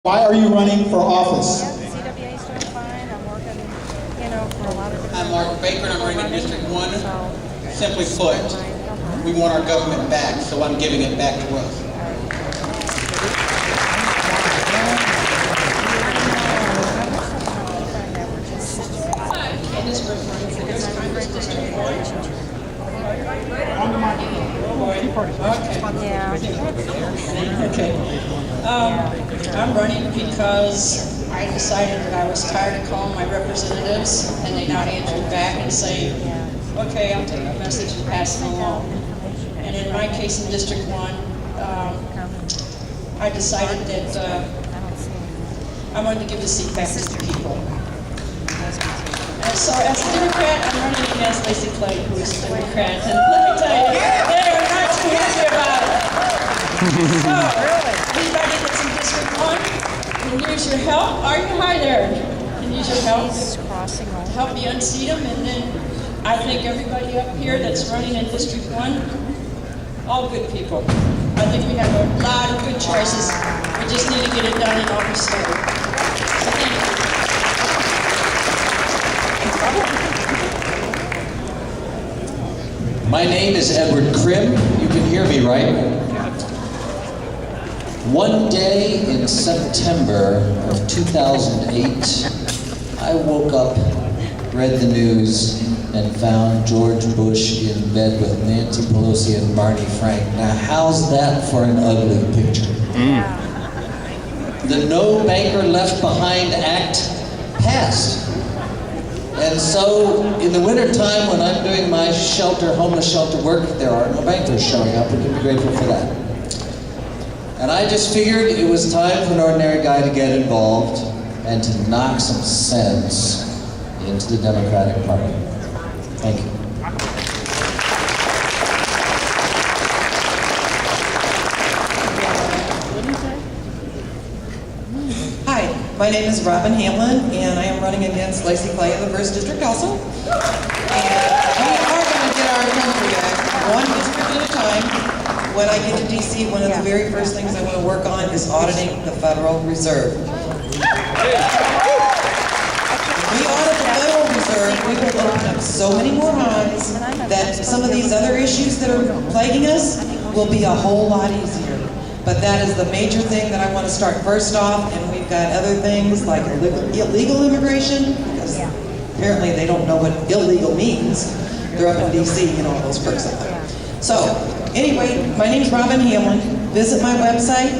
Why are you running for office? Yeah, CWA's doing fine. I'm working, for a lot of different... I'm Mark Baker, and I'm running in District 1. So, Simply put, we want our government back, so I'm giving it back to us. Okay. I'm running because I decided that I was tired of calling my representatives and they not answering back and saying, okay, I'll take the message and pass it along. And in my case in District 1, I decided that I wanted to give the seat back to the people. And so as a Democrat, I'm running against Lacey Clay, who is a Democrat. And let me tell you, they're not too happy about it. So, anybody that's in District 1 can use your help. Are you hi there? Can use your help to help me unseat them. And then I think everybody up here that's running in District 1, all good people. I think we have a lot of good choices. We just need to get it done in August 3rd. So thank you. My name is Edward Krim. You can hear me, right? One day in September of 2008, I woke up, read the news, and found George Bush in bed with Nancy Pelosi and Barney Frank. Now, how's that for an ugly picture? The No Banker Left Behind Act passed. And so, in the wintertime, when I'm doing my homeless shelter work, there are no bankers showing up. We can be grateful for that. And I just figured it was time for an ordinary guy to get involved and to knock some sense into the Democratic Party. Thank you. Hi, my name is Robin Hamlin, and I am running against Lacey Clay in the 1st District also. And we are going to get our country back, one district at a time. When I get to D.C., one of the very first things I want to work on is auditing the Federal Reserve. If we audit the Federal Reserve, we will open up so many more eyes that some of these other issues that are plaguing us will be a whole lot easier. But that is the major thing that I want to start first off, and we've got other things like illegal immigration, because apparently they don't know what illegal means. They're up in D.C., all those perks up there. So, anyway, my name's Robin Hamlin. Visit my website,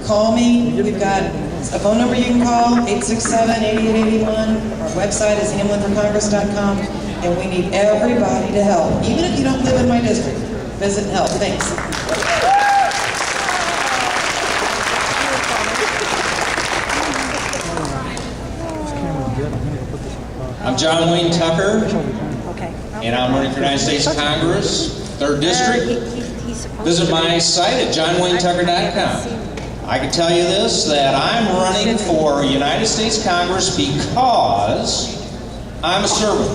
call me. We've got a phone number you can call, 867-8881. Our website is hamlinforcongress.com, and we need everybody to help. Even if you don't live in my district, visit and help. Thanks. I'm John Wayne Tucker, and I'm running for United States Congress, 3rd District. Visit my site at johnwaynetucker.com. I can tell you this, that I'm running for United States Congress because I'm a servant.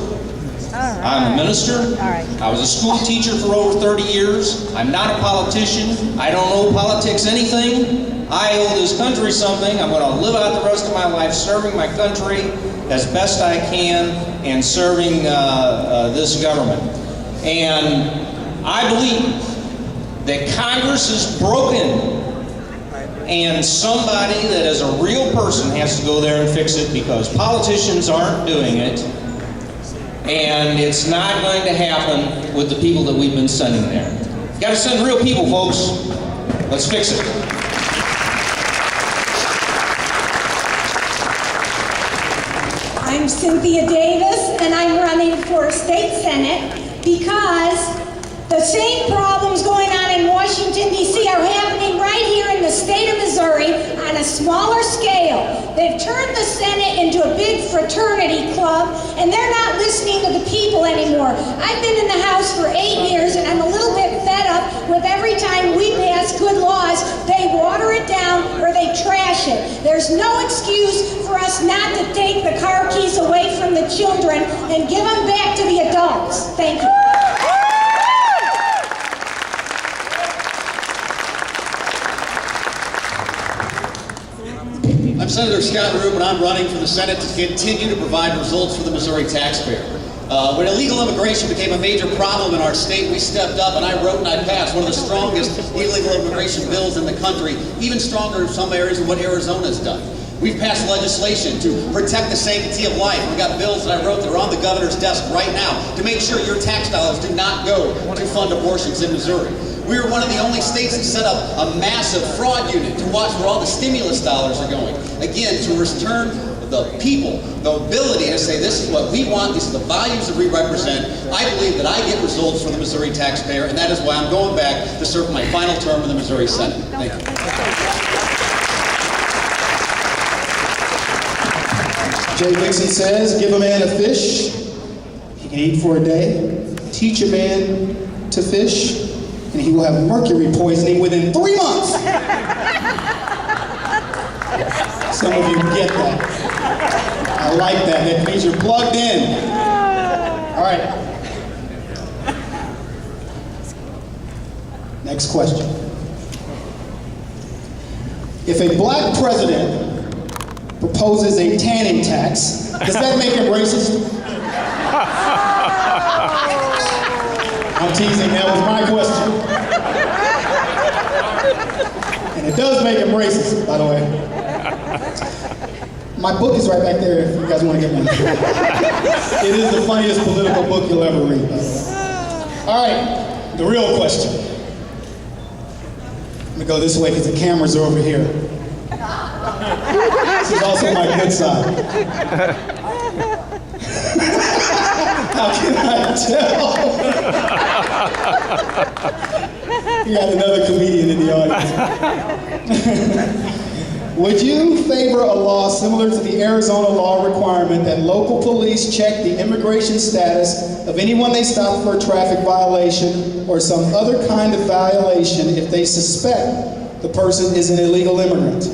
I'm a minister. I was a school teacher for over 30 years. I'm not a politician. I don't owe politics anything. I owe this country something. I'm going to live out the rest of my life serving my country as best I can and serving this government. And I believe that Congress is broken and somebody that is a real person has to go there and fix it because politicians aren't doing it. And it's not going to happen with the people that we've been sending there. You've got to send real people, folks. Let's fix it. I'm Cynthia Davis, and I'm running for State Senate because the same problems going on in Washington, D.C. are happening right here in the state of Missouri on a smaller scale. They've turned the Senate into a big fraternity club, and they're not listening to the people anymore. I've been in the House for 8 years, and I'm a little bit fed up with every time we pass good laws, they water it down or they trash it. There's no excuse for us not to take the car keys away from the children and give them back to the adults. Thank you. I'm Senator Scott Rube, and I'm running for the Senate to continue to provide results for the Missouri taxpayer. When illegal immigration became a major problem in our state, we stepped up and I wrote and I passed one of the strongest illegal immigration bills in the country, even stronger in some areas than what Arizona's done. We've passed legislation to protect the sanctity of life. We've got bills that I wrote that are on the governor's desk right now to make sure your tax dollars do not go to fund abortions in Missouri. We were one of the only states that set up a massive fraud unit to watch where all the stimulus dollars are going. Again, to return the people the ability to say, this is what we want, these are the values that we represent. I believe that I get results for the Missouri taxpayer, and that is why I'm going back to serve my final term in the Missouri Senate. Thank you. Jay Dixon says, give a man a fish, he can eat for a day. Teach a man to fish, and he will have mercury poisoning within 3 months. Some of you get that. I like that. That means you're plugged in. All right. Next question. If a black president proposes a tanning tax, does that make him racist? I'm teasing, that was my question. And it does make him racist, by the way. My book is right back there if you guys want to get one. It is the funniest political book you'll ever read, by the way. All right, the real question. Let me go this way because the cameras are over here. This is also my good side. How can I tell? We got another comedian in the audience. Would you favor a law similar to the Arizona law requirement that local police check the immigration status of anyone they stop for a traffic violation or some other kind of violation if they suspect the person is an illegal immigrant?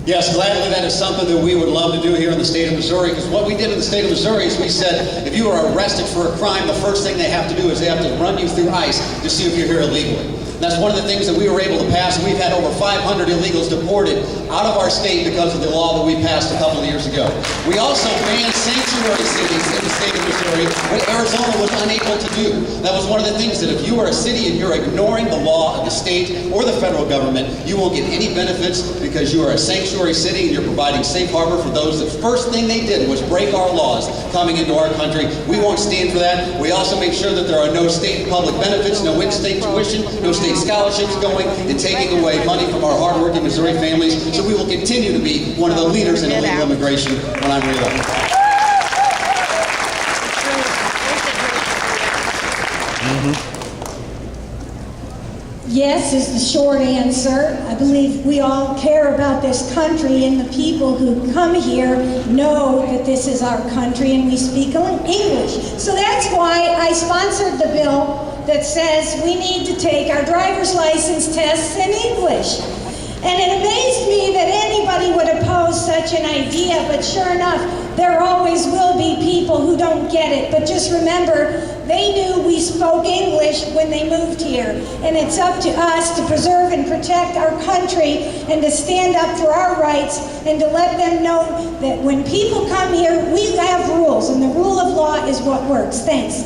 Yes, gladly, that is something that we would love to do here in the state of Missouri, because what we did in the state of Missouri is we said, if you are arrested for a crime, the first thing they have to do is they have to run you through ICE to see if you're here illegally. That's one of the things that we were able to pass. We've had over 500 illegals deported out of our state because of the law that we passed a couple of years ago. We also banned sanctuary cities in the state of Missouri, what Arizona was unable to do. That was one of the things that if you are a city and you're ignoring the law of the state or the federal government, you won't get any benefits because you are a sanctuary city and you're providing safe harbor for those that first thing they did was break our laws coming into our country. We won't stand for that. We also make sure that there are no state public benefits, no in-state tuition, no state scholarships going and taking away money from our hardworking Missouri families. So we will continue to be one of the leaders in illegal immigration when I'm reelected. Yes is the short answer. I believe we all care about this country, and the people who come here know that this is our country and we speak English. So that's why I sponsored the bill that says we need to take our driver's license tests in English. And it amazed me that anybody would oppose such an idea, but sure enough, there always will be people who don't get it. But just remember, they knew we spoke English when they moved here. And it's up to us to preserve and protect our country and to stand up for our rights and to let them know that when people come here, we have rules, and the rule of law is what works. Thanks.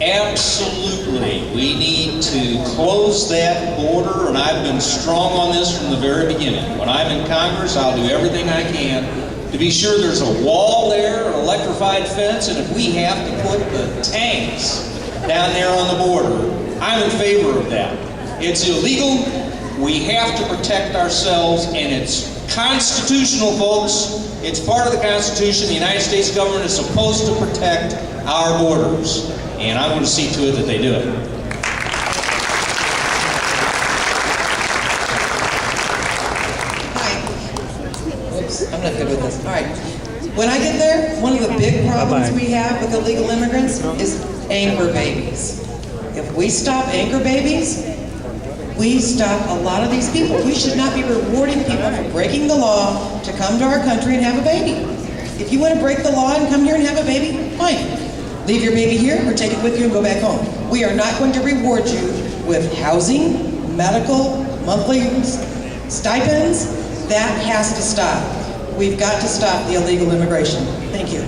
Absolutely. We need to close that border, and I've been strong on this from the very beginning. When I'm in Congress, I'll do everything I can to be sure there's a wall there, an electrified fence, and if we have to put the tanks down there on the border, I'm in favor of that. It's illegal. We have to protect ourselves, and it's constitutional, folks. It's part of the Constitution. The United States government is supposed to protect our borders. And I'm going to see to it that they do it. Hi. Oops, I'm not good with this. All right. When I get there, one of the big problems we have with illegal immigrants is anchor babies. If we stop anchor babies, we stop a lot of these people. We should not be rewarding people for breaking the law to come to our country and have a baby. If you want to break the law and come here and have a baby, fine. Leave your baby here or take it with you and go back home. We are not going to reward you with housing, medical, monthly stipends. That has to stop. We've got to stop the illegal immigration. Thank you.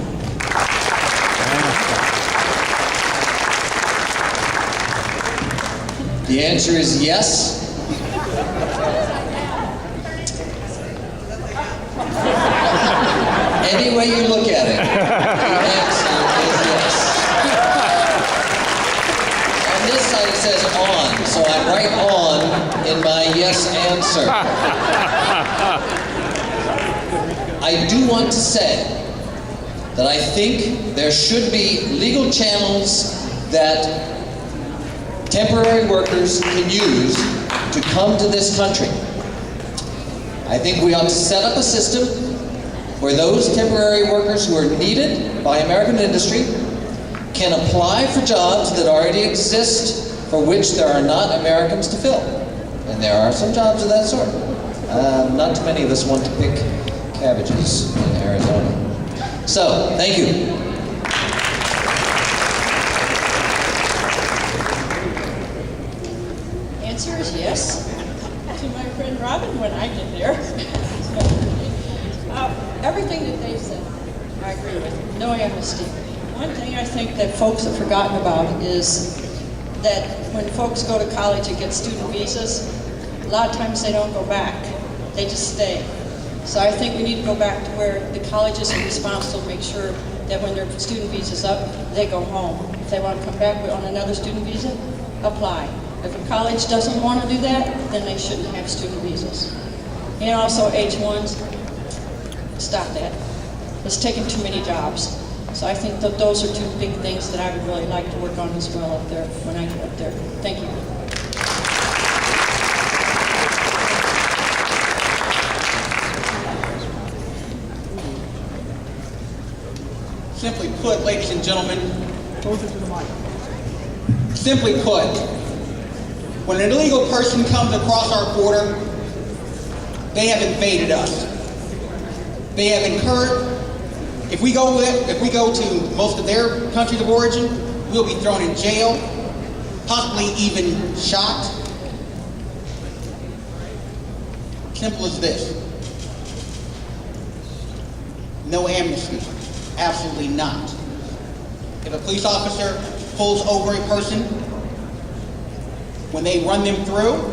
The answer is yes. Any way you look at it, the answer is yes. On this side it says on, so I'm right on in my yes answer. I do want to say that I think there should be legal channels that temporary workers can use to come to this country. I think we ought to set up a system where those temporary workers who are needed by American industry can apply for jobs that already exist for which there are not Americans to fill. And there are some jobs of that sort. Not too many of us want to pick cabbages in Arizona. So, thank you. Answer is yes. To my friend Robin when I get there. Everything that they said, I agree with. No amnesty. One thing I think that folks have forgotten about is that when folks go to college and get student visas, a lot of times they don't go back. They just stay. So I think we need to go back to where the colleges are responsible to make sure that when their student visa's up, they go home. If they want to come back on another student visa, apply. If a college doesn't want to do that, then they shouldn't have student visas. And also H-1s, stop that. It's taking too many jobs. So I think that those are two big things that I would really like to work on as well up there when I get up there. Thank you. Simply put, ladies and gentlemen, simply put, when an illegal person comes across our border, they have invaded us. They have incurred, if we go to most of their countries of origin, we'll be thrown in jail, possibly even shot. Simple as this. No amnesty. Absolutely not. If a police officer pulls over a person, when they run them through,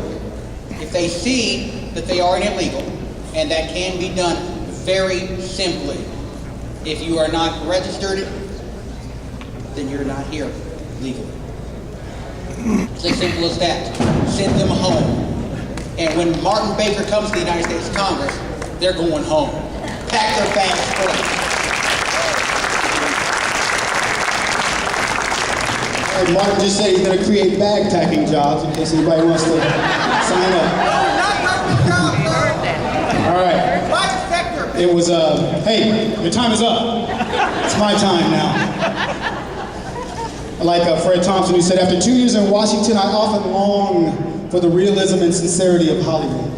if they see that they are an illegal, and that can be done very simply. If you are not registered, then you're not here legally. It's as simple as that. Send them home. And when Martin Baker comes to the United States Congress, they're going home. Pack their bags for them. Martin just said he's going to create bag packing jobs in case anybody wants to sign up. All right. It was, hey, your time is up. It's my time now. Like Fred Thompson, who said, after 2 years in Washington, I often long for the realism and sincerity of Hollywood.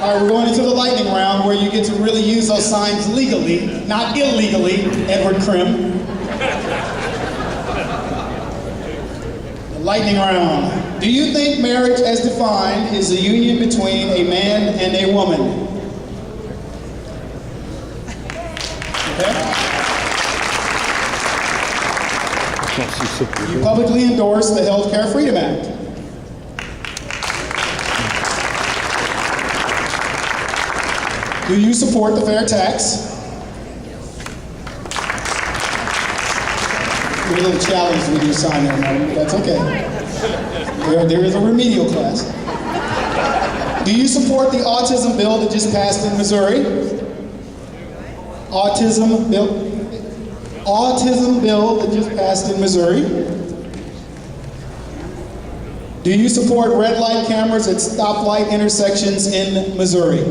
All right, we're going into the lightning round where you get to really use those signs legally, not illegally, Edward Krim. Lightning round. Do you think marriage as defined is a union between a man and a woman? Okay. You publicly endorse the Healthcare Freedom Act. Do you support the fair tax? A little challenge with your sign there, Martin, but that's okay. There is a remedial class. Do you support the autism bill that just passed in Missouri? Autism bill that just passed in Missouri. Do you support red light cameras at stoplight intersections in Missouri?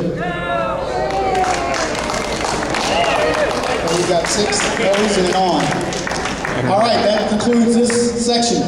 We've got 6 no's and an on. All right, that concludes this section.